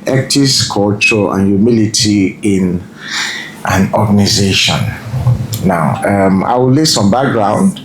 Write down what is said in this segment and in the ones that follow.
ethics, culture, and humility in an organization. Now, I will lay some background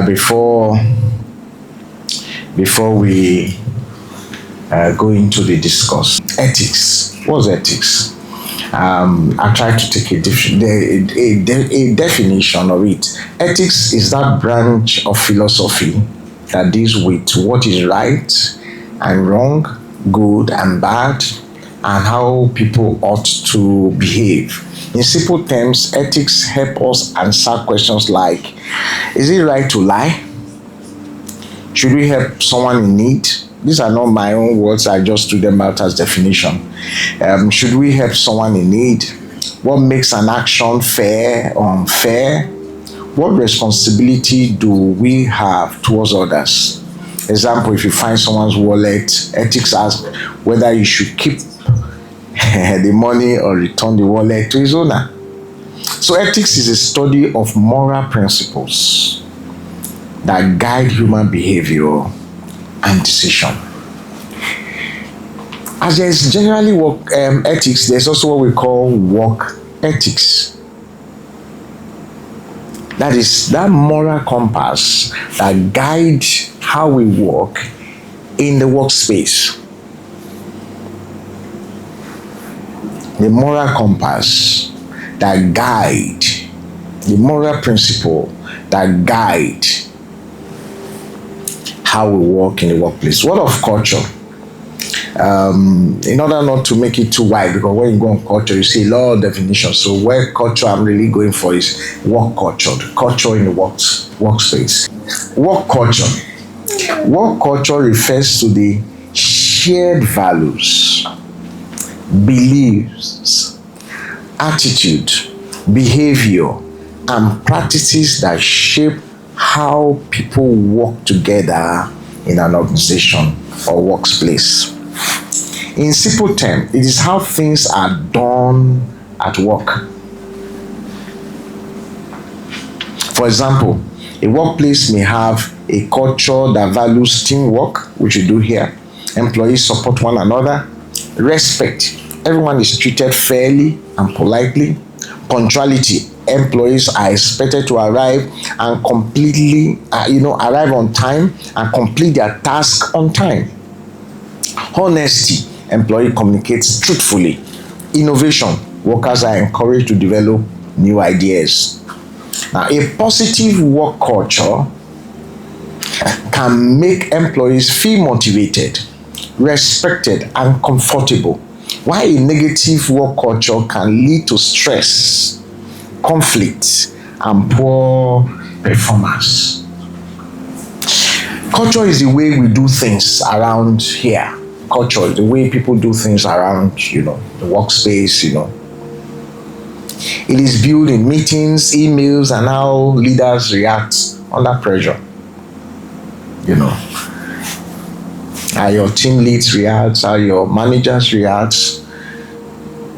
before we go into the discuss. Ethics. What's ethics? I try to take a definition of it. Ethics is that branch of philosophy that deals with what is right and wrong, good and bad, and how people ought to behave. In simple terms, ethics help us answer questions like: is it right to lie? Should we help someone in need? These are not my own words, I just threw them out as definition. Should we help someone in need? What makes an action fair or unfair? What responsibility do we have towards others? Example, if you find someone's wallet, ethics ask whether you should keep the money or return the wallet to its owner. So ethics is a study of moral principles that guide human behavior and decision. As there is generally work ethics, there's also what we call work ethics. That is that moral compass that guides how we work in the workspace. The moral compass that guide, the moral principle that guide how we work in the workplace. What of culture? In order not to make it too wide, because when you go on culture, you see a lot of definitions. So where culture I'm really going for is work culture, the culture in the workspace. Work culture. Work culture refers to the shared values, beliefs, attitude, behavior, and practices that shape how people work together in an organization or workplace. In simple terms, it is how things are done at work. For example, a workplace may have a culture that values teamwork, which we do here. Employees support one another. Respect. Everyone is treated fairly and politely. Punctuality. Employees are expected to arrive and arrive on time and complete their task on time. Honesty. Employee communicates truthfully. Innovation. Workers are encouraged to develop new ideas. Now, a positive work culture can make employees feel motivated, respected, and comfortable, while a negative work culture can lead to stress, conflict, and poor performance. Culture is the way we do things around here. Culture is the way people do things around, the workspace, It is built in meetings, emails, and how leaders react under pressure. How your team leads react, how your managers react,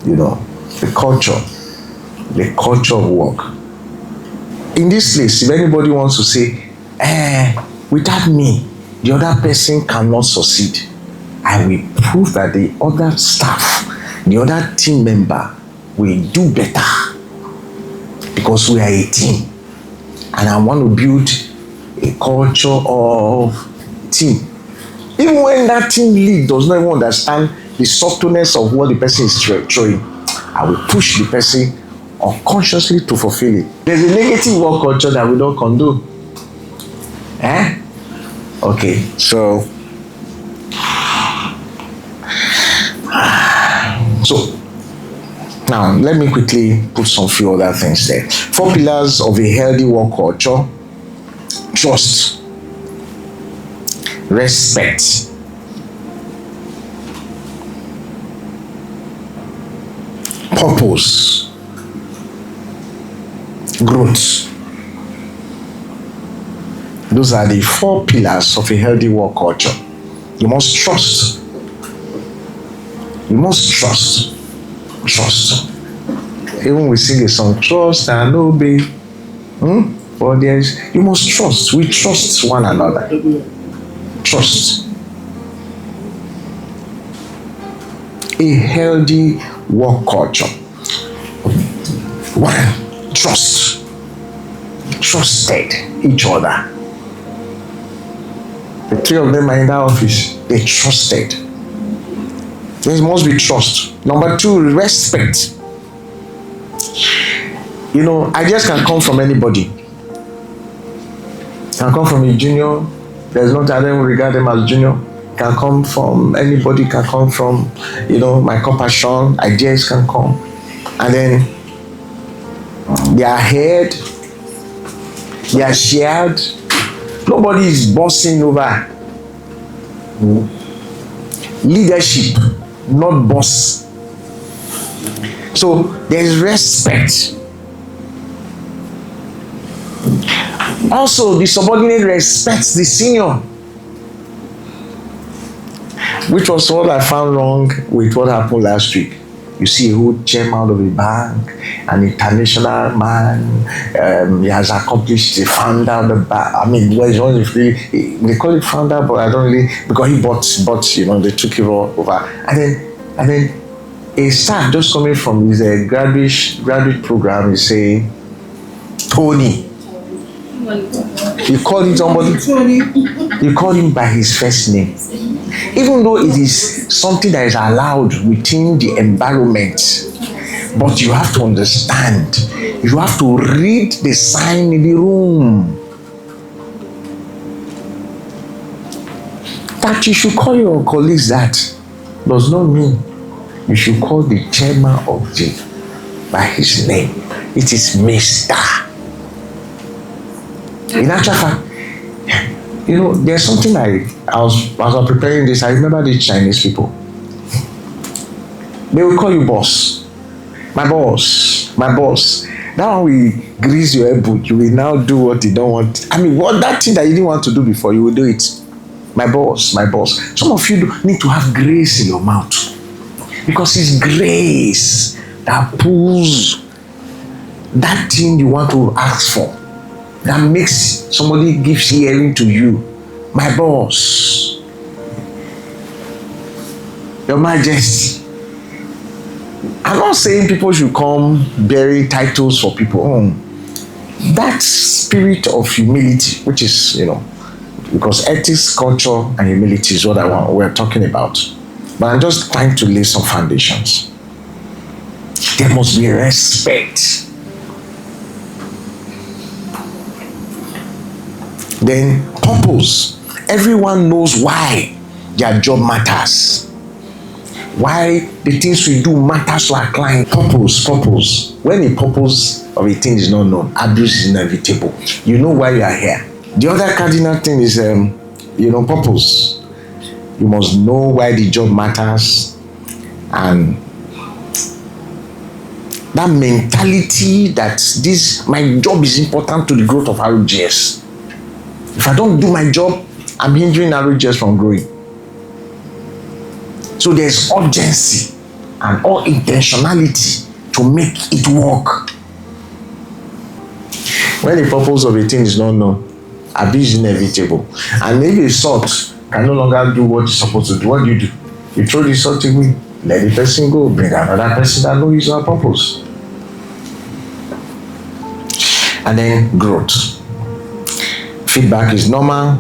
the culture of work. In this place, if anybody wants to say, without me, the other person cannot succeed, I will prove that the other staff, the other team member will do better because we are a team. And I want to build a culture of team. Even when that team lead does not even understand the subtleness of what the person is throwing, I will push the person unconsciously to fulfill it. There's a negative work culture that we don't condone. Okay, so now let me quickly put some few other things there. 4 pillars of a healthy work culture: trust, respect, purpose, growth. Those are the 4 pillars of a healthy work culture. You must trust. You must trust. Trust. Even we sing a song, trust and obey. But you must trust. We trust one another. Trust. A healthy work culture. One, trust. Trusted each other. The three of them are in that office. They trusted. There must be trust. Number two, respect. You know, ideas can come from anybody. Can come from a junior. There's no I don't regard them as junior. Can come from anybody. Can come from, my compassion. Ideas can come, and then they are heard. They are shared. Nobody is bossing over. Leadership, not boss. So there is respect. Also, the subordinate respects the senior, which was what I found wrong with what happened last week. You see a whole chairman of a bank, an international man. He has accomplished the founder of the bank. I mean, they call it founder, but I don't really, because he bought, they took it all over. And then a staff just coming from his graduate program is saying, Tony. You call him somebody, you call him by his first name. Even though it is something that is allowed within the environment, but you have to understand, you have to read the sign in the room. That you should call your colleagues that does not mean you should call the chairman of the by his name. It is Mr. In actual fact, there's something as I was preparing this, I remember the Chinese people. They will call you boss. My boss. Now we grease your elbow, you will now do what you don't want. I mean, what that thing that you didn't want to do before, you will do it. My boss. Some of you need to have grace in your mouth. Because it's grace that pulls that thing you want to ask for. That makes somebody gives hearing to you. My boss, Your Majesty. I'm not saying people should come bearing titles for people. That spirit of humility, which is, because ethics, culture, and humility is what we're talking about. But I'm just trying to lay some foundations. There must be respect. Then purpose. Everyone knows why their job matters. Why the things we do matters to our client. Purpose. When the purpose of a thing is not known, abuse is inevitable. You know why you are here. The other cardinal thing is, purpose. You must know why the job matters, and that mentality that my job is important to the growth of RGS. If I don't do my job, I'm hindering RGS from growing. So there's urgency and all intentionality to make it work. When the purpose of a thing is not known, abuse is inevitable. And maybe a salt can no longer do what it's supposed to do. What do? You throw the salt away, let the person go, bring another person that knows his purpose. And then growth. Feedback is normal.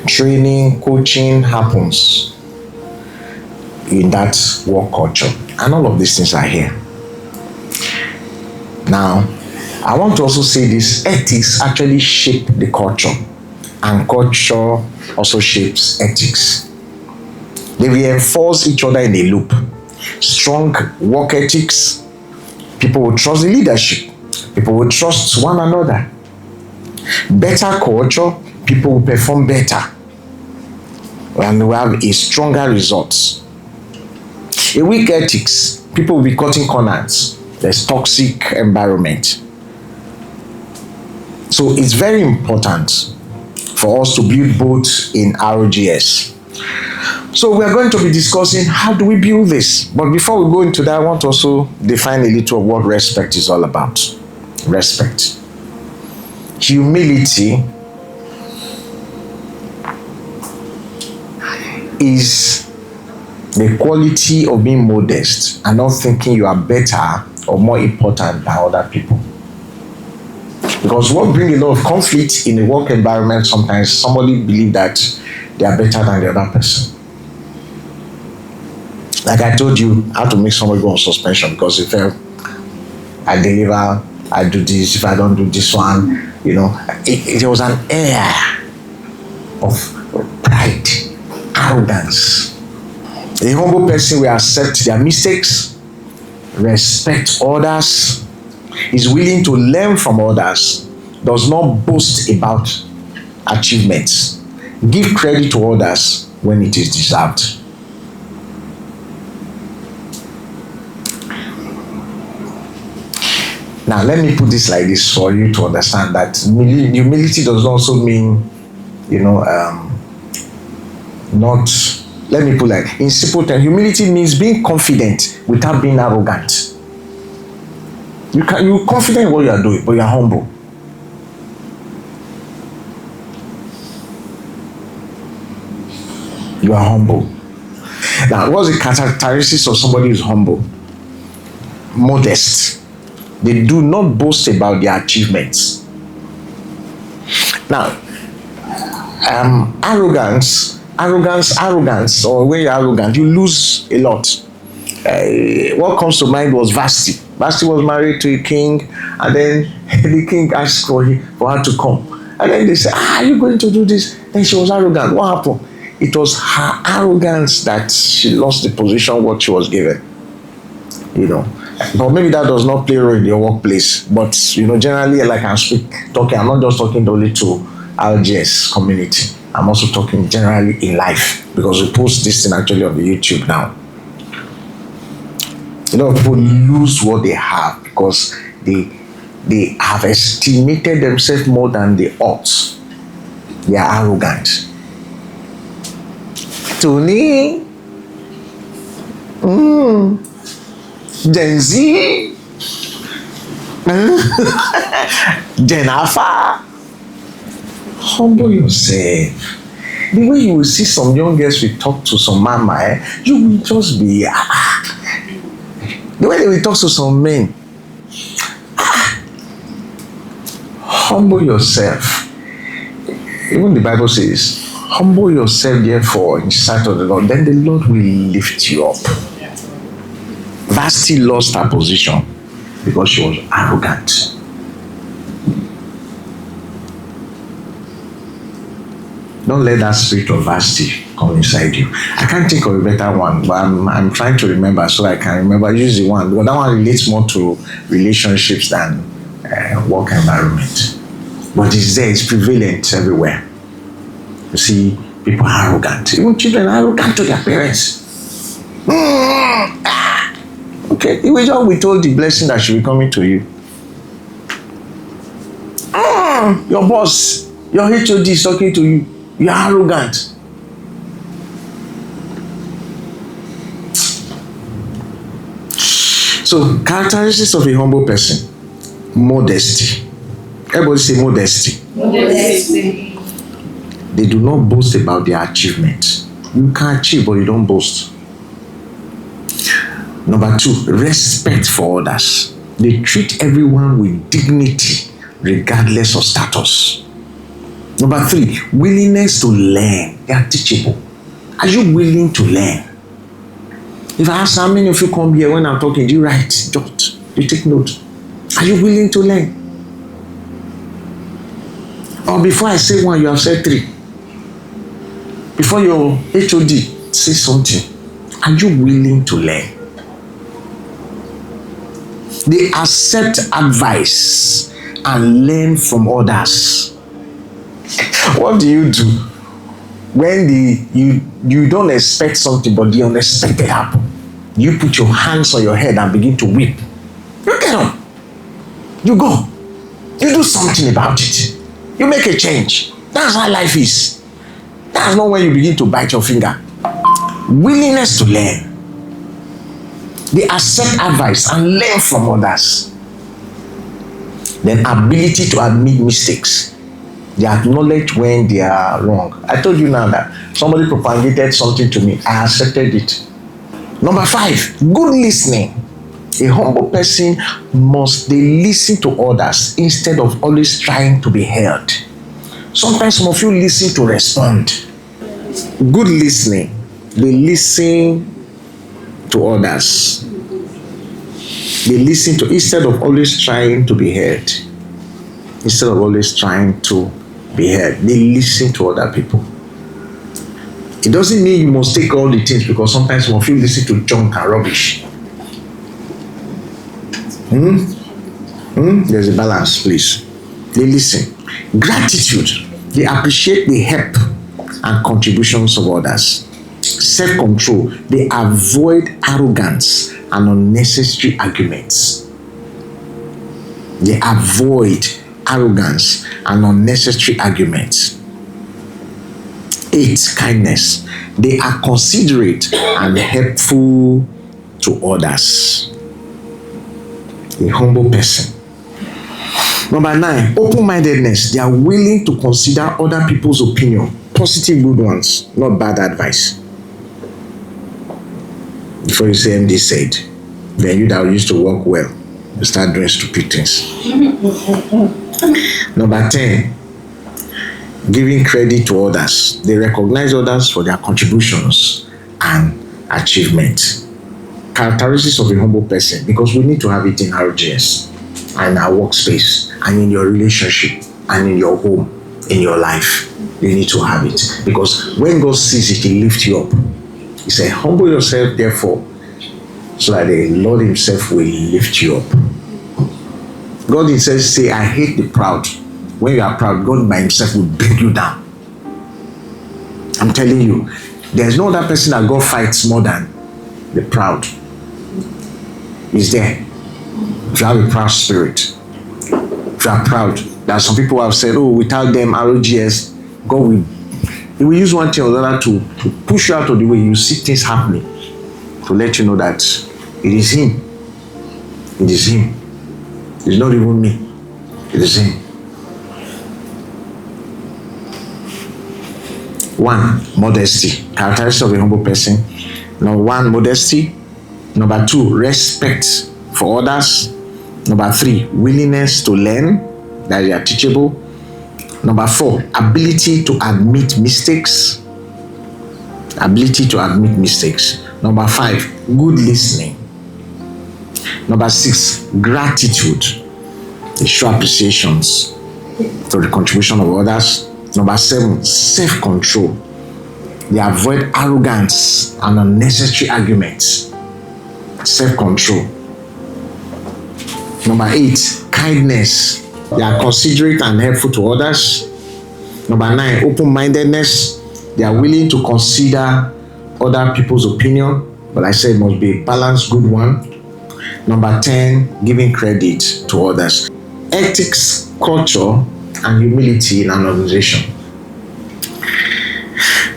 Training, coaching happens in that work culture. And all of these things are here. Now, I want to also say this: ethics actually shape the culture, and culture also shapes ethics. They reinforce each other in a loop. Strong work ethics, people will trust the leadership. People will trust one another. Better culture, people will perform better. And we have a stronger results. A weak ethics, people will be cutting corners. There's toxic environment. So it's very important for us to build both in RGS. So we are going to be discussing how do we build this. But before we go into that, I want to also define a little of what respect is all about. Respect. Humility is The quality of being modest and not thinking you are better or more important than other people. Because what brings a lot of conflict in the work environment, sometimes somebody believes that they are better than the other person. Like I told you, how to make somebody go on suspension because if I deliver, I do this, if I don't do this one, it was an air of pride, arrogance. A humble person will accept their mistakes, respect others, is willing to learn from others, does not boast about achievements, give credit to others when it is deserved. Now, let me put this like this for you to understand that humility does also mean, not, let me put like, in simple terms, humility means being confident without being arrogant. You're confident in what you are doing, but you're humble. You are humble. Now, what's the characteristics of somebody who's humble? Modest. They do not boast about their achievements. Now, arrogance, or when you're arrogant, you lose a lot. What comes to mind was Vashti. Vashti was married to a king, and then the king asked for her to come. And then they said, are you going to do this? Then she was arrogant. What happened? It was her arrogance that she lost the position what she was given. But maybe that does not play a role in your workplace. But generally, like I'm not just talking only to RGS community. I'm also talking generally in life, because we post this thing actually on the YouTube now. A lot of people lose what they have because they have estimated themselves more than they ought. They are arrogant. Tony, Gen Z, Gen Alpha. Humble yourself. The way you will see some young girls will talk to some mama, you will just be the way they will talk to some men. Humble yourself. Even the Bible says, humble yourself therefore in sight of the Lord, then the Lord will lift you up. Vashti lost her position because she was arrogant. Don't let that spirit of Vashti come inside you. I can't think of a better one, but I'm trying to remember so I can remember. Use the one, but that one relates more to relationships than work environment. But it's there, it's prevalent everywhere. You see, people are arrogant. Even children are arrogant to their parents. Okay, it was just withhold the blessing that should be coming to you. Your boss, your HOD is talking to you. You are arrogant. So, characteristics of a humble person: modesty. Everybody say modesty. Modesty. They do not boast about their achievements. You can achieve, but you don't boast. Number 2, respect for others. They treat everyone with dignity, regardless of status. Number 3, willingness to learn. They are teachable. Are you willing to learn? If I ask how many of you come here when I'm talking, do you write, jot, you take note? Are you willing to learn? Or before I say 1, you have said 3. Before your HOD says something, are you willing to learn? They accept advice and learn from others. What do you do when you don't expect something but the unexpected happen? You put your hands on your head and begin to weep. You get up. You go. You do something about it. You make a change. That's how life is. That's not when you begin to bite your finger. Willingness to learn. They accept advice and learn from others. Then ability to admit mistakes. They acknowledge when they are wrong. I told you now that somebody propagated something to me. I accepted it. Number 5, good listening. A humble person must they listen to others instead of always trying to be heard. Sometimes some of you listen to respond. Good listening. They listen to others. They listen to instead of always trying to be heard. Instead of always trying to be heard, they listen to other people. It doesn't mean you must take all the things, because sometimes some of you listen to junk and rubbish. There's a balance, please. They listen. Gratitude. They appreciate the help and contributions of others. Self-control. They avoid arrogance and unnecessary arguments. They avoid arrogance and unnecessary arguments. 8, kindness. They are considerate and helpful to others. A humble person. Number 9, open-mindedness. They are willing to consider other people's opinion. Positive, good ones, not bad advice. Before you say MD said, then you that used to work well, you start doing stupid things. Number 10, giving credit to others. They recognize others for their contributions and achievements. Characteristics of a humble person, because we need to have it in our RGS and in our workspace and in your relationship and in your home, in your life. You need to have it, because when God sees it, He lifts you up. He said, humble yourself therefore, so that the Lord Himself will lift you up. God Himself say, I hate the proud. When you are proud, God by Himself will bring you down. I'm telling you, there's no other person that God fights more than the proud. Is there. If you have a proud spirit, if you are proud, there are some people who have said, oh, without them, ROGS, God will, He will use one thing or the other to push you out of the way. You see things happening to let you know that it is Him. It is Him. It's not even me. It is Him. 1, modesty. Characteristics of a humble person. Number 1, modesty. Number 2, respect for others. Number 3, willingness to learn, that they are teachable. Number 4, ability to admit mistakes. Ability to admit mistakes. Number 5, good listening. Number 6, gratitude. They show appreciations for the contribution of others. Number 7, self-control. They avoid arrogance and unnecessary arguments. Self-control. Number 8, kindness. They are considerate and helpful to others. Number 9, open-mindedness. They are willing to consider other people's opinion, but I said it must be a balanced, good one. Number 10, giving credit to others. Ethics, culture, and humility in an organization.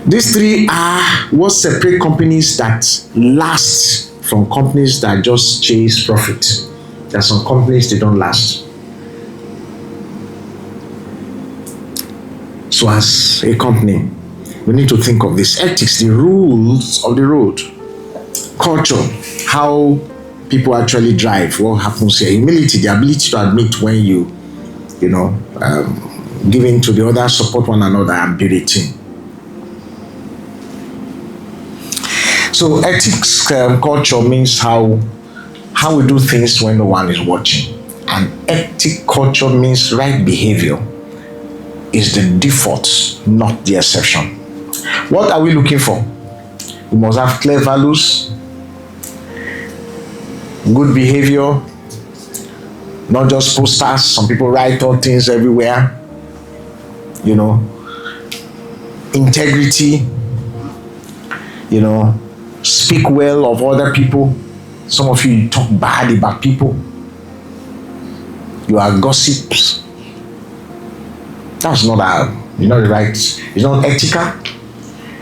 These 3 are what separate companies that last from companies that just chase profit. There are some companies they don't last. So as a company, we need to think of this. Ethics, the rules of the road. Culture, how people actually drive, what happens here. Humility, the ability to admit when you give in to the other, support one another, and build a team. So ethics, culture means how we do things when no one is watching. And ethic culture means right behavior is the default, not the exception. What are we looking for? We must have clear values, good behavior, not just posters. Some people write all things everywhere. Integrity, speak well of other people. Some of you talk bad about people. You are gossips. That's not the right, it's not ethical.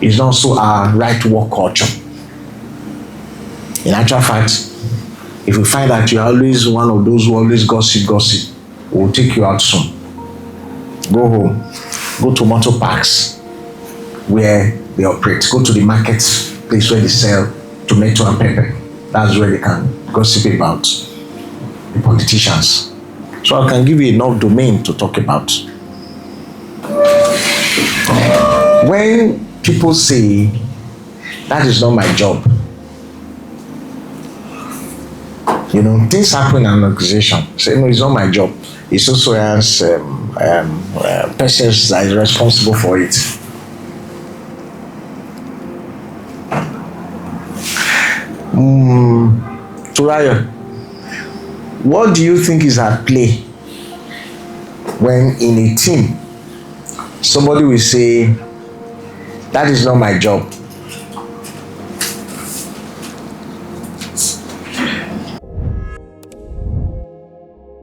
It's not so our right work culture. In actual fact, if you find that you're always one of those who always gossip, we'll take you out soon. Go home. Go to motor parks where they operate. Go to the market place where they sell tomato and pepper. That's where they can gossip about the politicians. So I can give you enough domain to talk about. When people say that is not my job, things happen in an organization. Say no, it's not my job. It's also as persons that is responsible for it. Turaya, what do you think is at play when in a team somebody will say that is not my job?